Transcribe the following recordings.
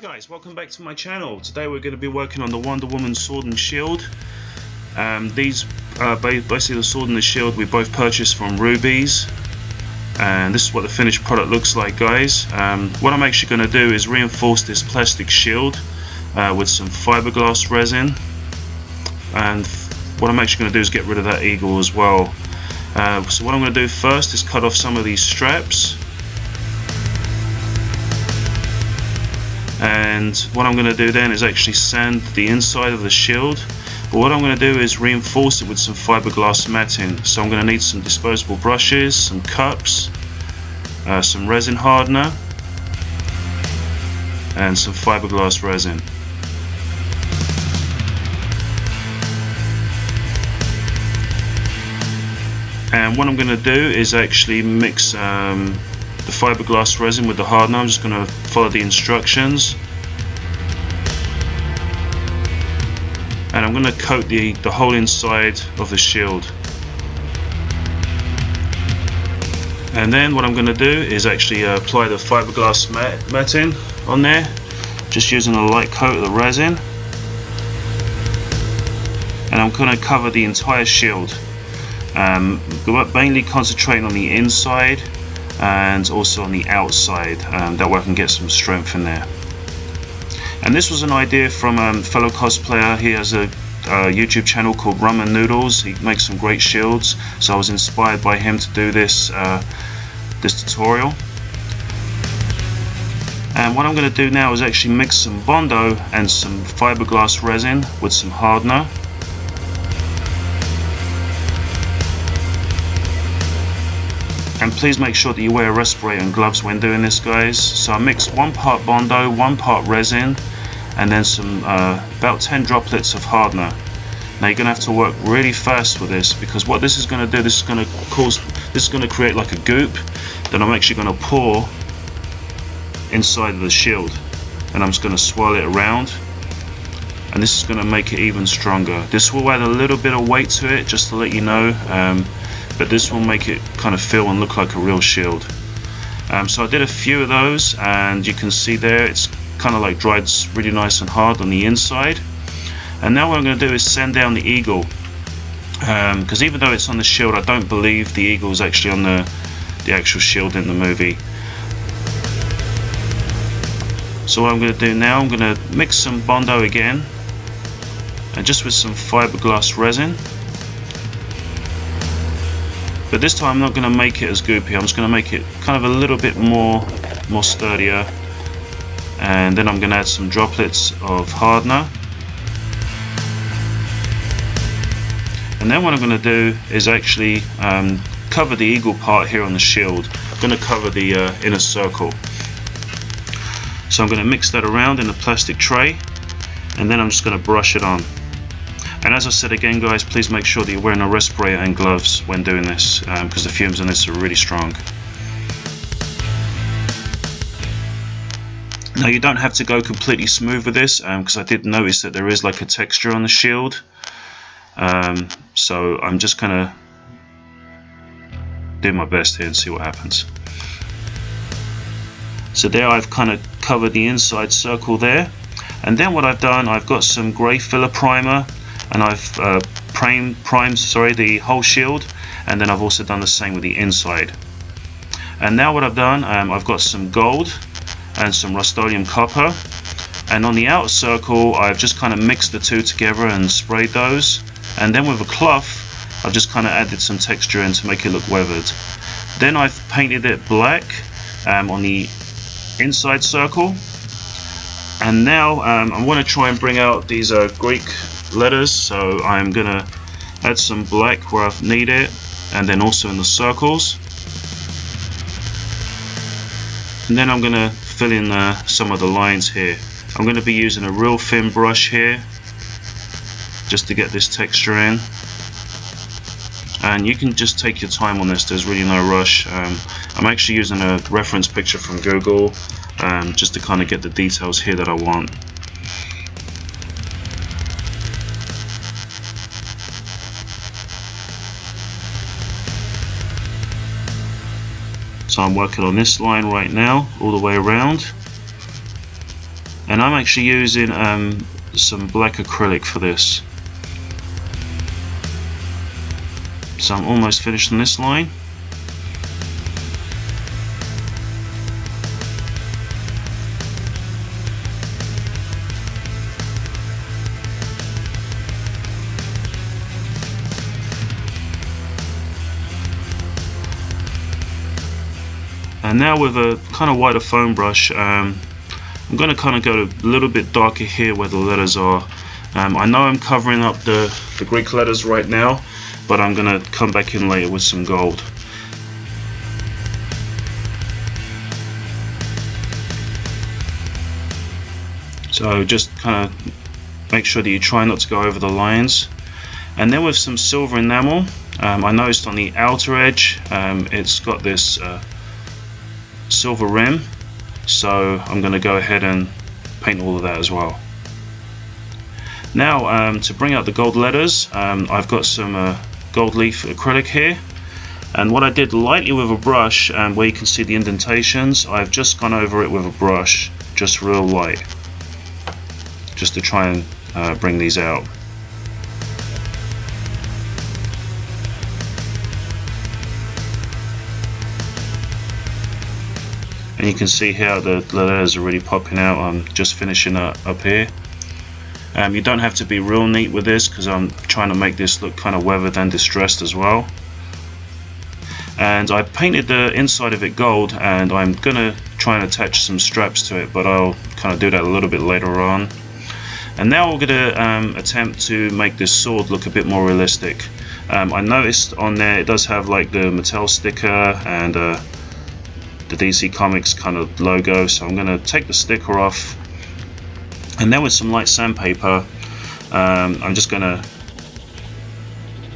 guys, welcome back to my channel. Today we're going to be working on the Wonder Woman sword and shield. These are basically the sword and the shield we both purchased from Rubies, and this is what the finished product looks like, guys. What I'm actually going to do is reinforce this plastic shield with some fiberglass resin, and what I'm actually going to do is get rid of that eagle as well. So what I'm going to do first is cut off some of these straps. And what I'm going to do then is actually sand the inside of the shield. But what I'm going to do is reinforce it with some fiberglass matting. So I'm going to need some disposable brushes, some cups, some resin hardener, and some fiberglass resin. And what I'm going to do is actually mix the fiberglass resin with the hardener. I'm just going to follow the instructions, and I'm going to coat the whole inside of the shield. And then what I'm going to do is actually apply the fiberglass matting on there, just using a light coat of the resin, and I'm going to cover the entire shield, mainly concentrating on the inside and also on the outside, that way I can get some strength in there. And this was an idea from a fellow cosplayer. He has a YouTube channel called RamenNoodleBudgets. He makes some great shields, so I was inspired by him to do this tutorial. And what I'm going to do now is actually mix some bondo and some fiberglass resin with some hardener. And please make sure that you wear a respirator and gloves when doing this, guys. So I mixed 1 part bondo, 1 part resin, and then some about 10 droplets of hardener. Now you're going to have to work really fast with this, because what this is going to do, this is going to create like a goop that I'm actually going to pour inside of the shield, and I'm just going to swirl it around, and this is going to make it even stronger. This will add a little bit of weight to it, just to let you know. But this will make it kind of feel and look like a real shield. So I did a few of those, and you can see there it's kind of like dried really nice and hard on the inside. And now what I'm going to do is sand down the eagle, because even though it's on the shield, I don't believe the eagle is actually on the actual shield in the movie. So what I'm going to do now, I'm going to mix some bondo again, and just with some fiberglass resin. But this time I'm not going to make it as goopy. I'm just going to make it kind of a little bit more sturdier, and then I'm going to add some droplets of hardener. And then what I'm going to do is actually cover the eagle part here on the shield. I'm going to cover the inner circle. So I'm going to mix that around in the plastic tray, and then I'm just going to brush it on. And as I said again, guys, please make sure that you're wearing a respirator and gloves when doing this, because the fumes on this are really strong. Now you don't have to go completely smooth with this, because I did notice that there is like a texture on the shield. So I'm just going to do my best here and see what happens. So there I've kind of covered the inside circle there. And then what I've done, I've got some grey filler primer, and I've primed the whole shield, and then I've also done the same with the inside. And now what I've done, I've got some gold and some Rust-Oleum copper, and on the outer circle I've just kind of mixed the two together and sprayed those, and then with a cloth I've just kind of added some texture in to make it look weathered. Then I've painted it black on the inside circle, and now I want to try and bring out these Greek letters, so I'm gonna add some black where I need it, and then also in the circles. And then I'm gonna fill in some of the lines here. I'm gonna be using a real thin brush here just to get this texture in, and you can just take your time on this. There's really no rush. I'm actually using a reference picture from Google, just to kind of get the details here that I want. So I'm working on this line right now all the way around, And I'm actually using some black acrylic for this. So I'm almost finished on this line. And now with a kind of wider foam brush, I'm going to kind of go a little bit darker here where the letters are. I know I'm covering up the Greek letters right now, but I'm going to come back in later with some gold. So just kind of make sure that you try not to go over the lines. And then with some silver enamel, I noticed on the outer edge it's got this silver rim, so I'm going to go ahead and paint all of that as well. Now to bring out the gold letters, I've got some gold leaf acrylic here, and what I did lightly with a brush, where you can see the indentations, I've just gone over it with a brush, just real light, just to try and bring these out. And you can see how the letters are really popping out. I'm just finishing up here. You don't have to be real neat with this because I'm trying to make this look kind of weathered and distressed as well. And I painted the inside of it gold, and I'm going to try and attach some straps to it, but I'll kind of do that a little bit later on. And now we're going to attempt to make this sword look a bit more realistic. I noticed on there it does have like the Mattel sticker and the DC Comics kind of logo, so I'm going to take the sticker off, and then with some light sandpaper I'm just going to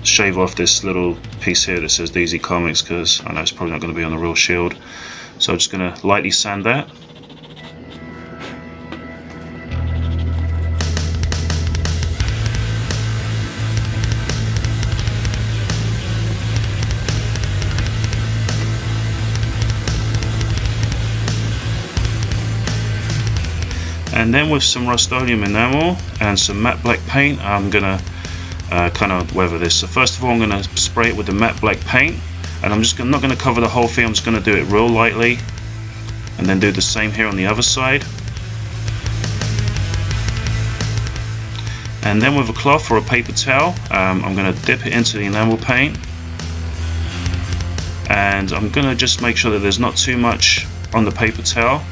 shave off this little piece here that says DC Comics, because I know it's probably not going to be on the real Sheild, so I'm just going to lightly sand that. And then with some Rust-Oleum enamel and some matte black paint, I'm gonna kind of weather this. So first of all, I'm gonna spray it with the matte black paint, and I'm just not gonna cover the whole thing. I'm just gonna do it real lightly, and then do the same here on the other side. And then with a cloth or a paper towel, I'm gonna dip it into the enamel paint, and I'm gonna just make sure that there's not too much on the paper towel.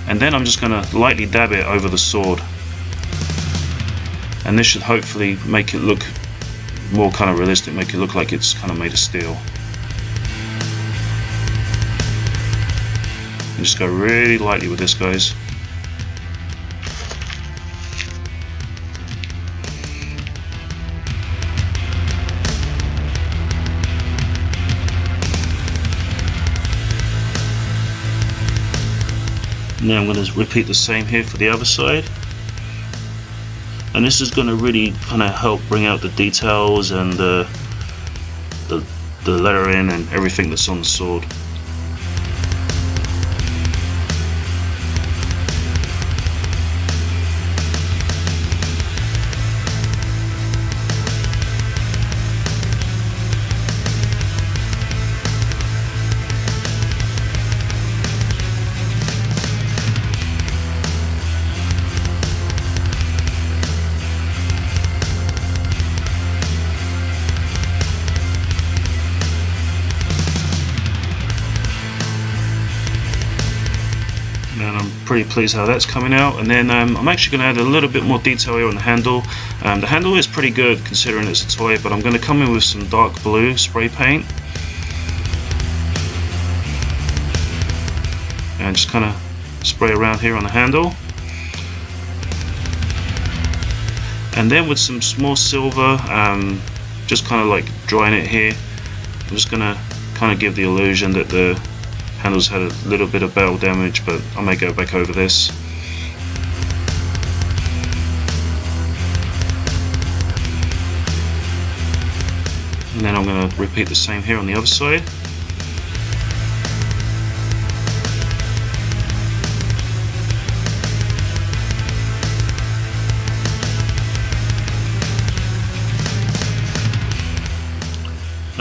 And then I'm just going to lightly dab it over the sword, and this should hopefully make it look more kind of realistic, make it look like it's kind of made of steel. And just go really lightly with this, guys. Now I'm going to repeat the same here for the other side, and this is going to really kind of help bring out the details and the lettering and everything that's on the sword. And I'm pretty pleased how that's coming out. And then I'm actually going to add a little bit more detail here on the handle. The handle is pretty good considering it's a toy, but I'm going to come in with some dark blue spray paint and just kind of spray around here on the handle. And then with some small silver, just kind of like drawing it here, I'm just going to kind of give the illusion that the handle's had a little bit of battle damage, but I may go back over this. And then I'm going to repeat the same here on the other side.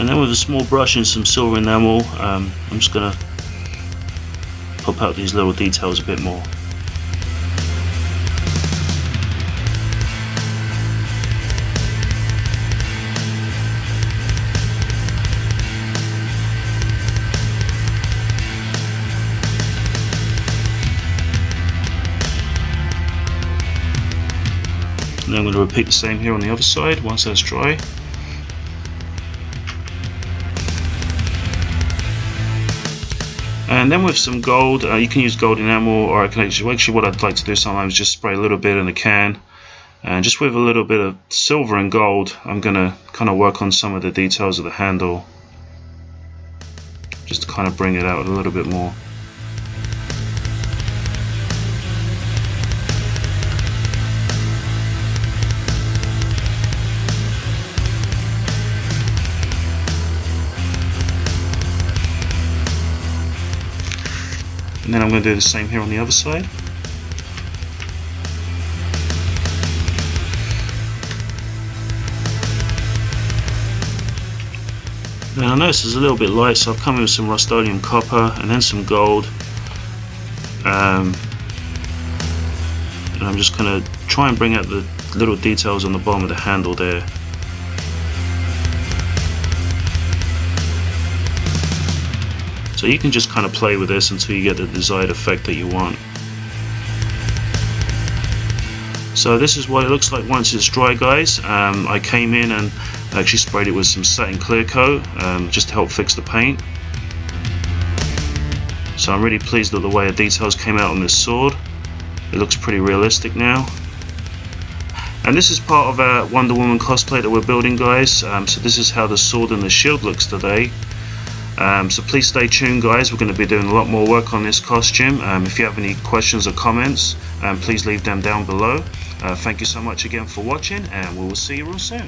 And then with a small brush and some silver enamel, I'm just going to pop out these little details a bit more. And then I'm going to repeat the same here on the other side once that's dry. And then with some gold, you can use gold enamel, or I can actually what I'd like to do sometimes is just spray a little bit in a can, and just with a little bit of silver and gold, I'm going to kind of work on some of the details of the handle, just to kind of bring it out a little bit more. And then I'm going to do the same here on the other side. Now I notice it's a little bit light, so I've come in with some Rust-Oleum copper and then some gold. And I'm just going to try and bring out the little details on the bottom of the handle there. So you can just kind of play with this until you get the desired effect that you want. So this is what it looks like once it's dry, guys. I came in and actually sprayed it with some satin clear coat just to help fix the paint. So I'm really pleased with the way the details came out on this sword. It looks pretty realistic now. And this is part of our Wonder Woman cosplay that we're building, guys. So this is how the sword and the shield looks today. So please stay tuned, guys. We're going to be doing a lot more work on this costume. If you have any questions or comments, please leave them down below. Thank you so much again for watching, and we will see you real soon.